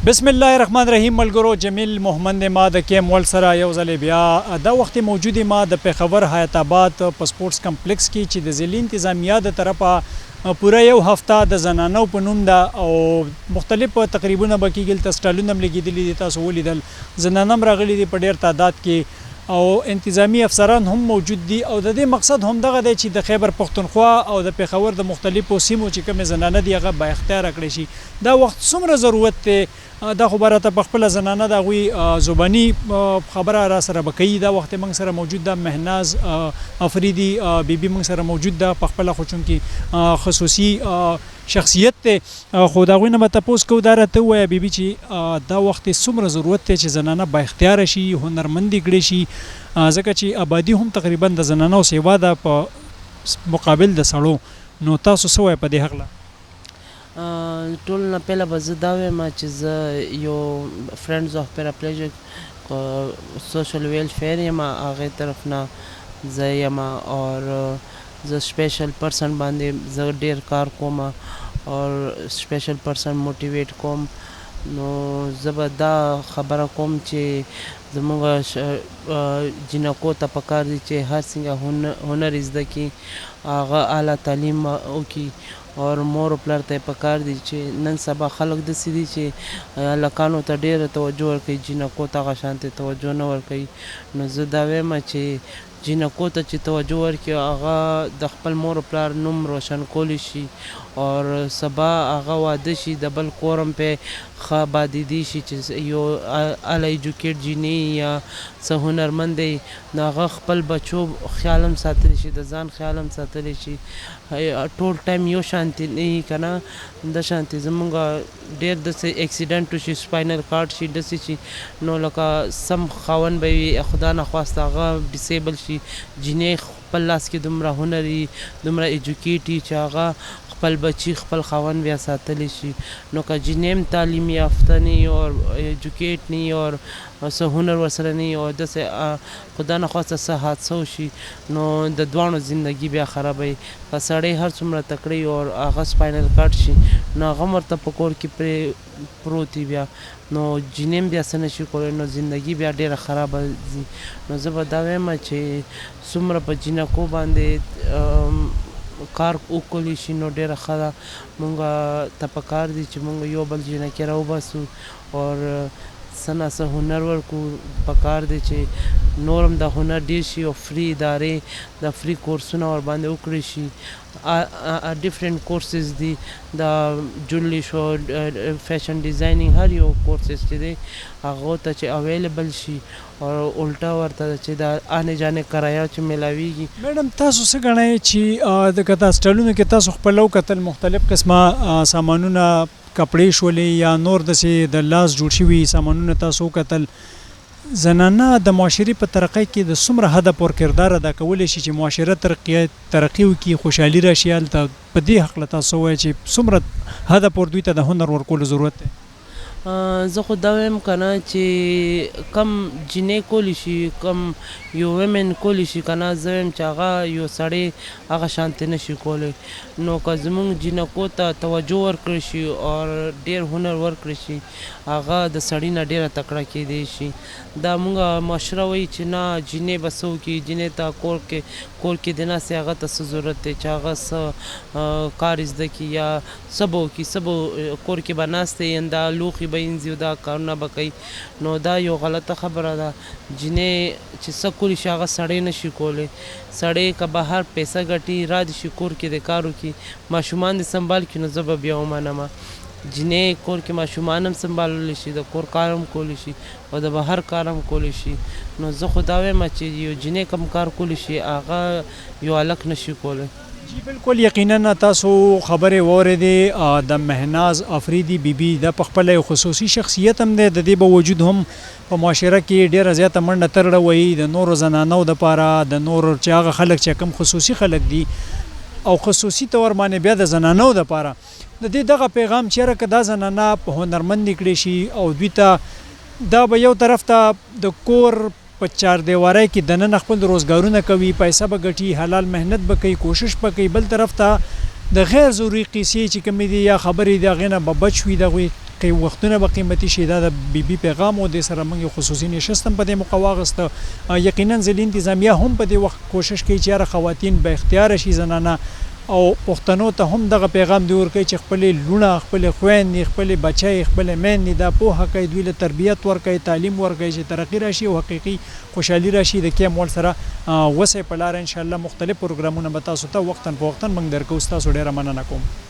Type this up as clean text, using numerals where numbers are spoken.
بسم الله الرحمن الرحیم ملګرو جمیل محمد ما د کیم ول سره یو ځل بیا دا وخت موجود ما د پیښور حیات آباد په سپورتس کمپلیکس کې چې د ضلع انتظامیه د طرفه پوره یو هفته د زنانو په نوم ده او مختلف تقریبونه به کېږي دلته سټالونه هم لګېدلي دي تاسو ولیدل زنانه هم راغلي دي په ډېر تعداد کې او انتظامی افسران هم موجود دي او د دې مقصد هم دغه دی چې د خیبر پښتونخوا او د پیښور د مختلفو سیمو چې کومې زنانه دي هغه با اختیاره کړی شي دا وخت څومره ضرورت دی دا خبره ته په خپله زنانه د هغوی زباني خبره را سره به کوي دا وخت موږ سره موجود ده مهناز افریدي بیبي موږ سره موجود ده په خپله خو چونکې خصوصي شخصیت دی خو د هغوی نه به تپوس کوو دا راته ووایه بیبي چې دا وخت څومره ضرورت دی چې زنانه با اختیاره شي هنرمندې کړې شي ځکه چې آبادي هم تقریبا د زنانو سیوا ده په مقابل د سړو نو تاسو څه وایه په دې هکله ټول نه پهله به زه دا وایم چې زه یو فرینډز آف پیراپلیجیک سوشل ویلفیر یم هغې طرف نه زه یم اور زه سپیشل پرسن باندې زه ډېر کار کوم اور سپیشل پرسن موټیویټ کوم نو زه به دا خبره کوم چې زموږ جینکو ته پکار دي چې هر څنګه هنر زده کړي هغه اعلی تعلیم وکړي اور مور پلار ته پکار دي چې نن سبا خلک داسې دي چې هلکانو ته ډېره توجه ورکوي جینکو ته هغه شانتې توجه نه ورکوي نو زه دا وایم چې جینکو ته چې توجه ورکړي هغه د خپل مور پلار نوم روشن کولی شي اور سبا هغه واده شي د بل کور هم پې ښه آبادېدی شي چې یو اعلی ایجوکیټ جینۍ یا څه هنرمند دی نو هغه خپل بچو خیال هم ساتلی شي د ځان خیال هم ساتلی شي ټول ټایم یو شانتي نه وي که نه د شانتي زمونږ ډېر داسې اکسیډنټ وشي سپاینل کارډ شي داسې شي نو لکه سم خاوند به وي خدا نخواسته هغه ډسیبل شي جینۍ خپل لاس کې دومره هنر وي دومره ایجوکیټ وي چې هغه خپل بچی خپل خاوند بیا ساتلی شي نو که جینۍ هم تعلیم یافته نه وي اور ایجوکیټ نه وي اور څه هنر ورسره نه وي او داسې خدا نخواسته څه حادثه وشي نو د دواړو زندګي بیا خرابوي که سړی هر څومره تکړه وي او هغه سپاینل کارډ شي نو هغه هم ورته په کور کې پروت وي بیا نو جینۍ هم بیا څه نشي کولی نو زندګي بیا ډېره خرابه ځي نو زه به دا وایم چې څومره په جینکو باندې کار وکولی شي نو ډېره ښه ده مونږ ته پکار دي چې مونږ یو بل جینکې راوباسو اور څه نه څه هنر ورکړو پکار دی چې نور هم د هنر ډېر شي او فری ادارې د فری کورسونه ورباندې وکړی شي ډفرنټ کورسز دي د جولري شو فیشن ډیزاینینګ هر یو کورسز چې دی هغو ته چې اویلیبل شي او الټا ورته چې د آنې جانې کرایه چې میلاویږي میډم تاسو څه ګڼئ چې د که دا سټالونو کې تاسو خپل وکتل مختلف قسمه سامانونه کپړې شولې یا نور داسې د لاس جوړ شوي سامانونه تاسو وکتل زنانه د معاشرې په ترقۍ کې د څومره حده پورې کردار ادا کولی شي چې معاشره ترقي وکړي خوشحالي راشي هلته په دې هکله تاسو ووایئ چې څومره حده پورې دوی ته د هنر ورکولو ضرورت دی زه خو دا وایم که نه چې کم جینۍ کولی شي کم یو ویمن کولی شي که نه زه وایم چې هغه یو سړی هغه شانتې نه شي کولی نو که زموږ جینکو ته توجه ورکړی شي اور ډېر هنر ورکړی شي هغه د سړي نه ډېره تکړه کیدی شي دا مونږ معاشره وایي چې نه جینۍ به څه وکړي جینۍ ته کور کې د ناستې هغه ته څه ضرورت دی چې هغه څه کار زده کړي یا څه به وکړي څه به کور کې به ناستې دا لوښي به وینځي دا کارونه به کوي نو دا یو غلطه خبره ده جینۍ چې څه کولی شي هغه سړی نه شي کولی سړی که بهر پیسه ګټي را دې شي کور کې د کار وکړي ماشومان دې سنبال کړي نو زه به بیا ومنمه جینۍ کور کې ماشومان هم سنبالولی شي د کور کار هم کولی شي او د بهر کار هم کولی شي نو زه خو دا وایم چې یو جینۍ کم کار کولی شي هغه یو هلک نه شي کولی جی بالکل یقینا تاسو خبرې واورېدې د مهناز افریدي بیبي دا په خپله یو خصوصي شخصیت هم دی د دې باوجود هم په معاشره کې ډېره زیاته منډه ترړه وهي د نورو زنانو دپاره د نورو چې هغه خلک چې کوم خصوصي خلک دي او خصوصي طور باندې بیا د زنانو دپاره د دې دغه پیغام چیرې که دا زنانه په هنرمندې کړې شي او دوی ته دا به یو طرف ته د کور په چار دیواری کې دننه خپل روزګارونه کوي پیسه به ګټي حلال مهنت به کوي کوشش به کوي بل طرف ته د غیر ضروري قیسې چې کومې دي یا خبرې د هغې نه به بچ وي د هغوی وختونه به قیمتي شي دا د بي پیغام او د سره موږ خصوصي نشست هم په دې موقع واغسته یقینا ځلې انتظامیه هم په دې وخت کوشش کوي چې خواتین به اختیار شي زنانه او پښتنو ته هم دغه پیغام دی ورکوي چې خپل لونه خپل خويندې خپل بچي خپل میندې دا پوهه کوي دوی له تربیت ورکوي تعلیم ورکوي چې ترقی راشي او حقيقي خوشحالي راشي د کې مول سره وسه په لار ان شاء الله مختلف پروګرامونه به تاسو ته وختن په وختن موږ درکو تاسو ډیره مننه کوم